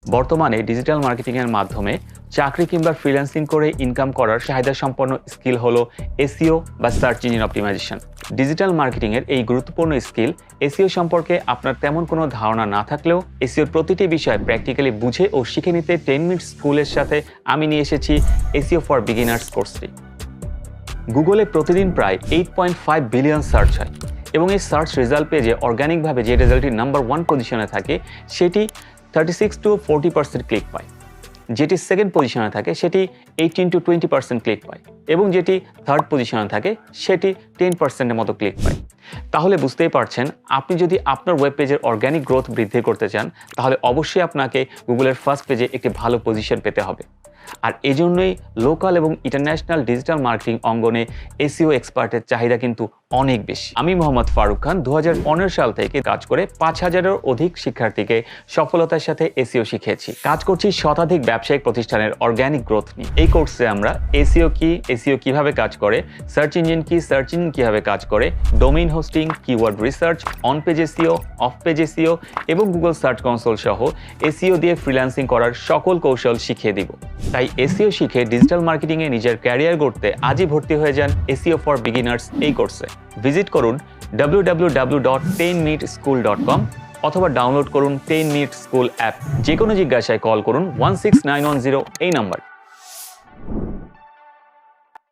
বর্তমানে ডিজিটাল মার্কেটিংয়ের মাধ্যমে চাকরি কিংবা ফ্রিল্যান্সিং করে ইনকাম করার চাহিদা সম্পন্ন স্কিল হলো এসইও বা সার্চ ইঞ্জিন অপটিমাইজেশন। ডিজিটাল মার্কেটিংয়ের এই গুরুত্বপূর্ণ স্কিল এসইও সম্পর্কে আপনার তেমন কোনো ধারণা না থাকলেও এসইওর প্রতিটি বিষয় প্র্যাকটিক্যালি বুঝে ও শিখে নিতে 10 মিনিট স্কুলের সাথে আমি নিয়ে এসেছি এসইও ফর বিগিনার্স কোর্সটি। গুগলে প্রতিদিন প্রায় 8.5 বিলিয়ন সার্চ হয় এবং এই সার্চ রেজাল্ট পেজে অর্গানিকভাবে যে রেজাল্টটি নাম্বার 1 পজিশনে থাকে সেটি 36 to 40% ক্লিক পায়, যেটি সেকেন্ড পজিশনে থাকে সেটি 18 to 20% ক্লিক পায় এবং যেটি থার্ড পজিশনে থাকে সেটি 10%-এর মতো ক্লিক পায়। তাহলে বুঝতেই পারছেন, আপনি যদি আপনার ওয়েব পেজের অর্গানিক গ্রোথ বৃদ্ধি করতে চান তাহলে অবশ্যই আপনাকে গুগলের ফার্স্ট পেজে একটি ভালো পজিশন পেতে হবে। আর এজন্যই লোকাল এবং ইন্টারন্যাশনাল ডিজিটাল মার্কেটিং অঙ্গনে এসইও এক্সপার্টের চাহিদা কিন্তু অনেক বেশি। আমি মোহাম্মদ ফারুক খান 2015 সাল থেকে কাজ করে 5000-এর অধিক শিক্ষার্থীকে সফলতার সাথে এসইও শিখিয়েছি। কাজ করছি শতাধিক ব্যবসায়িক প্রতিষ্ঠানের অর্গানিক গ্রোথ নিয়ে। এই কোর্সে আমরা এসইও কি, এসইও কিভাবে কাজ করে, সার্চ ইঞ্জিন কি, সার্চ ইঞ্জিন কিভাবে কাজ করে, domain hosting, keyword research, on page SEO, of page SEO এবং গুগল সার্চ কনসোল সহ এসইও দিয়ে ফ্রিল্যান্সিং করার সকল কৌশল শিখিয়ে দিব। তাই এসইও শিখে ডিজিটাল মার্কেটিংয়ে নিজের ক্যারিয়ার গড়তে আজই ভর্তি হয়ে যান এসইও ফর বিগিনার্স এই কোর্সে। ভিজিট করুন www.10minuteschool.com অথবা ডাউনলোড করুন 10 মিনিট স্কুল অ্যাপ। যে কোনো জিজ্ঞাসায় কল করুন 16910 এই নাম্বার।